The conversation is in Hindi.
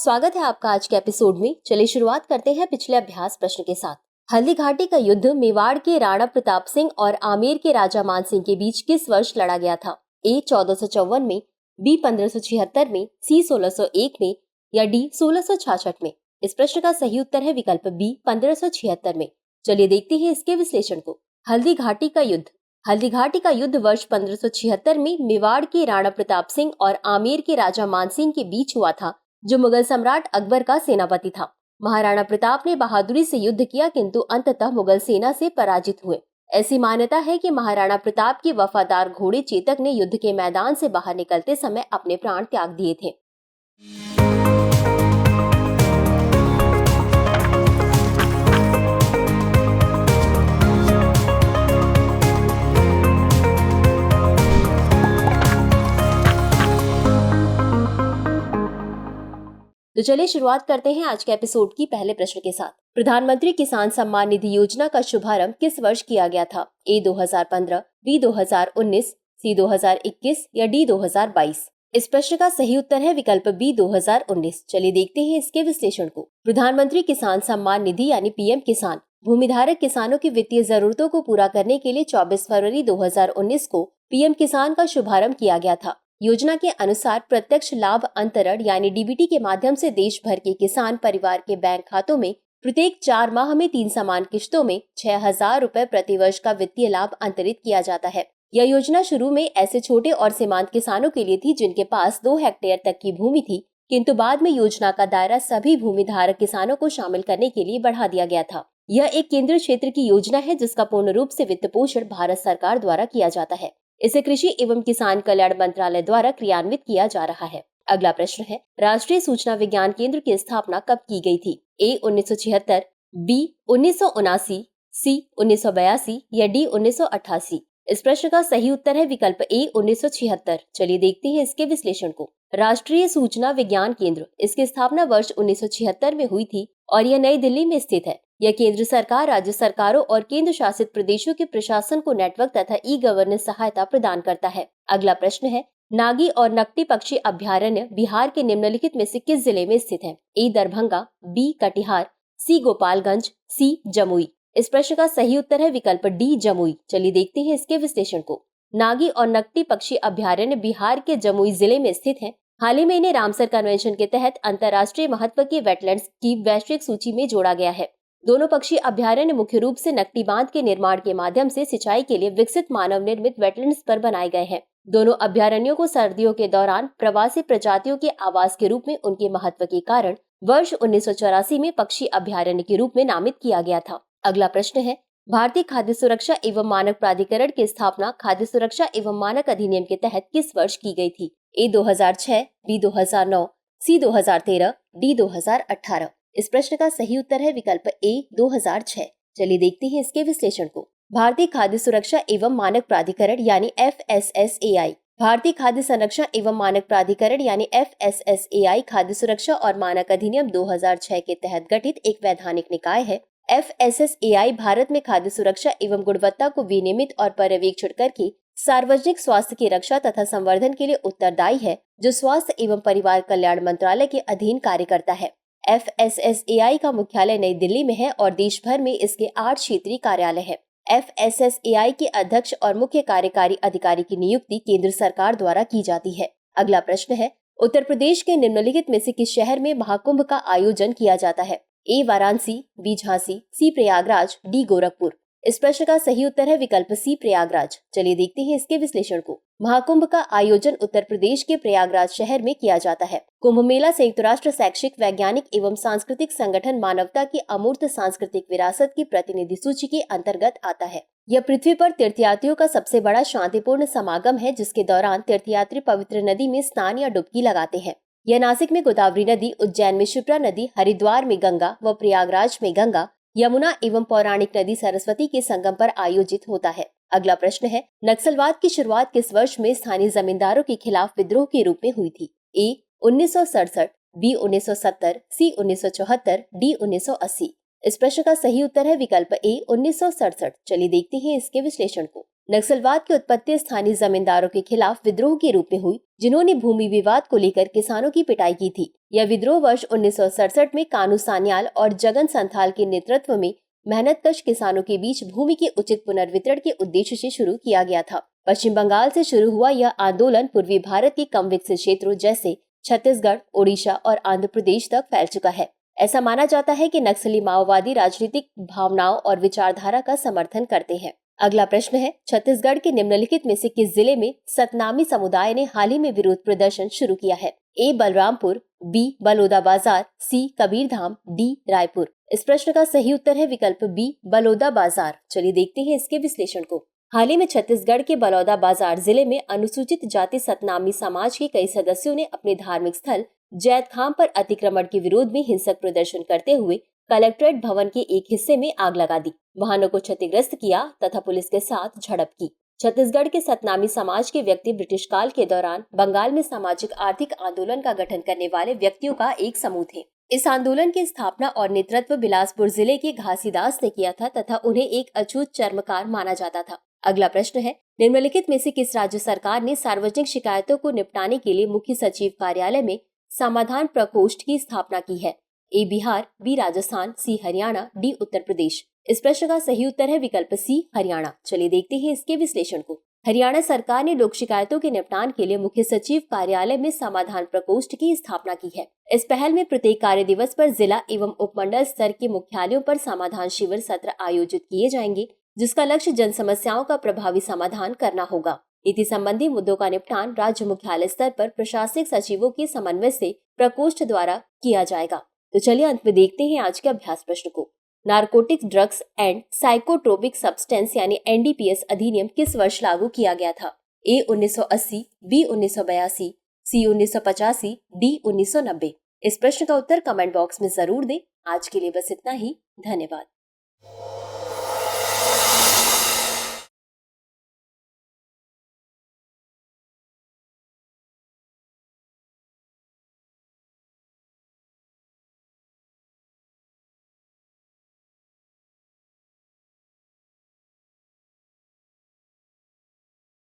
स्वागत है आपका आज के एपिसोड में। चलिए शुरुआत करते हैं पिछले अभ्यास प्रश्न के साथ। हल्दी घाटी का युद्ध मेवाड़ के राणा प्रताप सिंह और आमेर के राजा मान सिंह के बीच किस वर्ष लड़ा गया था? ए 1454 में, बी 1576 में, सी 1601 में या डी 1666 में? इस प्रश्न का सही उत्तर है विकल्प बी 1576 में। चलिए देखते हैं इसके विश्लेषण को। हल्दी घाटी का युद्ध। हल्दी घाटी का युद्ध वर्ष 1576 में मेवाड़ के राणा प्रताप सिंह और आमेर के राजा मान सिंह के बीच हुआ था, जो मुगल सम्राट अकबर का सेनापति था। महाराणा प्रताप ने बहादुरी से युद्ध किया, किंतु अंततः मुगल सेना से पराजित हुए। ऐसी मान्यता है कि महाराणा प्रताप के वफादार घोड़े चेतक ने युद्ध के मैदान से बाहर निकलते समय अपने प्राण त्याग दिए थे। तो चलिए शुरुआत करते हैं आज के एपिसोड की पहले प्रश्न के साथ। प्रधानमंत्री किसान सम्मान निधि योजना का शुभारंभ किस वर्ष किया गया था? ए 2015, बी 2019, सी 2021 या डी 2022? इस प्रश्न का सही उत्तर है विकल्प बी 2019। चलिए देखते हैं इसके विश्लेषण को। प्रधानमंत्री किसान सम्मान निधि यानी पीएम किसान भूमिधारक किसानों की वित्तीय जरूरतों को पूरा करने के लिए 24 फरवरी 2019 को पीएम किसान का शुभारंभ किया गया था। योजना के अनुसार प्रत्यक्ष लाभ अंतरण यानी डीबीटी के माध्यम से देश भर के किसान परिवार के बैंक खातों में प्रत्येक 4 माह में 3 समान किश्तों में 6,000 रुपए प्रति वर्ष का वित्तीय लाभ अंतरित किया जाता है। यह योजना शुरू में ऐसे छोटे और सीमांत किसानों के लिए थी जिनके पास 2 हेक्टेयर तक की भूमि थी, किंतु बाद में योजना का दायरा सभी भूमिधारक किसानों को शामिल करने के लिए बढ़ा दिया गया था। यह एक केंद्रीय क्षेत्र की योजना है जिसका पूर्ण रूप से वित्त पोषण भारत सरकार द्वारा किया जाता है। इसे कृषि एवं किसान कल्याण मंत्रालय द्वारा क्रियान्वित किया जा रहा है। अगला प्रश्न है, राष्ट्रीय सूचना विज्ञान केंद्र की स्थापना कब की गई थी? ए 1976, बी 1979, सी 1982 या डी 1988? इस प्रश्न का सही उत्तर है विकल्प ए 1976। चलिए देखते हैं इसके विश्लेषण को। राष्ट्रीय सूचना विज्ञान केंद्र, इसकी स्थापना वर्ष 1976 में हुई थी और यह नई दिल्ली में स्थित है। यह केंद्र सरकार, राज्य सरकारों और केंद्र शासित प्रदेशों के प्रशासन को नेटवर्क तथा ई गवर्नेंस सहायता प्रदान करता है। अगला प्रश्न है, नागी और नकटी पक्षी अभ्यारण्य बिहार के निम्नलिखित में से किस जिले में स्थित है? ए दरभंगा, बी कटिहार, सी गोपालगंज, सी जमुई? इस प्रश्न का सही उत्तर है विकल्प डी जमुई। चलिए देखते हैं इसके विश्लेषण को। नागी और नकटी पक्षी अभ्यारण्य बिहार के जमुई जिले में स्थित है। हाल ही में इन्हें रामसर कन्वेंशन के तहत अंतर्राष्ट्रीय महत्व के वेटलैंड्स की वैश्विक सूची में जोड़ा गया है। दोनों पक्षी अभ्यारण्य मुख्य रूप से नकटी बांध के निर्माण के माध्यम से सिंचाई के लिए विकसित मानव निर्मित वेटलैंड्स पर बनाए गए हैं। दोनों अभ्यारण्यों को सर्दियों के दौरान प्रवासी प्रजातियों के आवास के रूप में उनके महत्व के कारण वर्ष 1984 में पक्षी अभ्यारण्य के रूप में नामित किया गया था। अगला प्रश्न है, भारतीय खाद्य सुरक्षा एवं मानक प्राधिकरण की स्थापना खाद्य सुरक्षा एवं मानक अधिनियम के तहत किस वर्ष की गई थी? ए 2006, बी 2009, सी 2013, डी 2018? इस प्रश्न का सही उत्तर है विकल्प ए 2006। चलिए देखते हैं इसके विश्लेषण को। भारतीय खाद्य सुरक्षा एवं मानक प्राधिकरण यानी FSSAI, भारतीय खाद्य संरक्षण एवं मानक प्राधिकरण यानी FSSAI खाद्य सुरक्षा और मानक अधिनियम 2006 के तहत गठित एक वैधानिक निकाय है। FSSAI भारत में खाद्य सुरक्षा एवं गुणवत्ता को विनियमित और पर्यवेक्षण करके सार्वजनिक स्वास्थ्य की रक्षा तथा संवर्धन के लिए उत्तरदायी है, जो स्वास्थ्य एवं परिवार कल्याण मंत्रालय के अधीन कार्य करता है। FSSAI का मुख्यालय नई दिल्ली में है और देश भर में इसके 8 क्षेत्रीय कार्यालय हैं। FSSAI के अध्यक्ष और मुख्य कार्यकारी अधिकारी की नियुक्ति केंद्र सरकार द्वारा की जाती है। अगला प्रश्न है, उत्तर प्रदेश के निम्नलिखित में से किस शहर में महाकुंभ का आयोजन किया जाता है? ए वाराणसी, बी झांसी, सी प्रयागराज, डी गोरखपुर? इस प्रश्न का सही उत्तर है विकल्प सी प्रयागराज। चलिए देखते हैं इसके विश्लेषण को। महाकुंभ का आयोजन उत्तर प्रदेश के प्रयागराज शहर में किया जाता है। कुंभ मेला संयुक्त राष्ट्र शैक्षिक, वैज्ञानिक एवं सांस्कृतिक संगठन मानवता की अमूर्त सांस्कृतिक विरासत की प्रतिनिधि सूची के अंतर्गत आता है। यह पृथ्वी पर तीर्थयात्रियों का सबसे बड़ा शांतिपूर्ण समागम है, जिसके दौरान तीर्थयात्री पवित्र नदी में स्नान या डुबकी लगाते हैं। यह नासिक में गोदावरी नदी, उज्जैन में क्षिप्रा नदी, हरिद्वार में गंगा व प्रयागराज में गंगा, यमुना एवं पौराणिक नदी सरस्वती के संगम पर आयोजित होता है। अगला प्रश्न है, नक्सलवाद की शुरुआत किस वर्ष में स्थानीय जमींदारों के खिलाफ विद्रोह के रूप में हुई थी? ए 1967, बी 1970, सी 1974, डी 1980? इस प्रश्न का सही उत्तर है विकल्प ए 1967। चलिए देखते हैं इसके विश्लेषण को। नक्सलवाद की उत्पत्ति स्थानीय जमींदारों के खिलाफ विद्रोह के रूप में हुई, जिन्होंने भूमि विवाद को लेकर किसानों की पिटाई की थी। यह विद्रोह वर्ष 1967 में कानू सान्याल और जगन संथाल के नेतृत्व में मेहनतकश किसानों के बीच भूमि के उचित पुनर्वितरण के उद्देश्य से शुरू किया गया था। पश्चिम बंगाल से शुरू हुआ यह आंदोलन पूर्वी भारत के कम विकसित क्षेत्रों जैसे छत्तीसगढ़, ओडिशा और आंध्र प्रदेश तक फैल चुका है। ऐसा माना जाता है कि नक्सली माओवादी राजनीतिक भावनाओं और विचारधारा का समर्थन करते हैं। अगला प्रश्न है, छत्तीसगढ़ के निम्नलिखित में से किस जिले में सतनामी समुदाय ने हाल ही में विरोध प्रदर्शन शुरू किया है? ए बलरामपुर, बी बलौदाबाजार, सी कबीरधाम, डी रायपुर। इस प्रश्न का सही उत्तर है विकल्प बी बलौदाबाजार। चलिए देखते हैं इसके विश्लेषण को। हाल ही में छत्तीसगढ़ के बलौदाबाजार जिले में अनुसूचित जाति सतनामी समाज के कई सदस्यों ने अपने धार्मिक स्थल जैतखाम पर अतिक्रमण के विरोध में हिंसक प्रदर्शन करते हुए कलेक्ट्रेट भवन के एक हिस्से में आग लगा दी, वाहनों को क्षतिग्रस्त किया तथा पुलिस के साथ झड़प की। छत्तीसगढ़ के सतनामी समाज के व्यक्ति ब्रिटिश काल के दौरान बंगाल में सामाजिक आर्थिक आंदोलन का गठन करने वाले व्यक्तियों का एक समूह थे। इस आंदोलन की स्थापना और नेतृत्व बिलासपुर जिले के घासीदास ने किया था तथा उन्हें एक अछूत चर्मकार माना जाता था। अगला प्रश्न है, निम्नलिखित में से किस राज्य सरकार ने सार्वजनिक शिकायतों को निपटाने के लिए मुख्य सचिव कार्यालय में समाधान प्रकोष्ठ की स्थापना की है? ए बिहार, बी राजस्थान, सी हरियाणा, डी उत्तर प्रदेश। इस प्रश्न का सही उत्तर है विकल्प सी हरियाणा। चलिए देखते हैं इसके विश्लेषण को। हरियाणा सरकार ने लोक शिकायतों के निपटान के लिए मुख्य सचिव कार्यालय में समाधान प्रकोष्ठ की स्थापना की है। इस पहल में प्रत्येक कार्य दिवस पर जिला एवं उपमंडल स्तर के मुख्यालयों पर समाधान शिविर सत्र आयोजित किए जाएंगे, जिसका लक्ष्य जन समस्याओं का प्रभावी समाधान करना होगा। नीति संबंधी मुद्दों का निपटान राज्य मुख्यालय स्तर पर प्रशासनिक सचिवों के समन्वय से प्रकोष्ठ द्वारा किया जाएगा। तो चलिए अंत में देखते हैं आज के अभ्यास प्रश्न को। Narcotics, drugs and psychotropic substance यानी एनडीपीएस अधिनियम किस वर्ष लागू किया गया था? ए 1980, बी 1982, सी 1985, डी 1990। इस प्रश्न का उत्तर कमेंट बॉक्स में जरूर दें। आज के लिए बस इतना ही। धन्यवाद।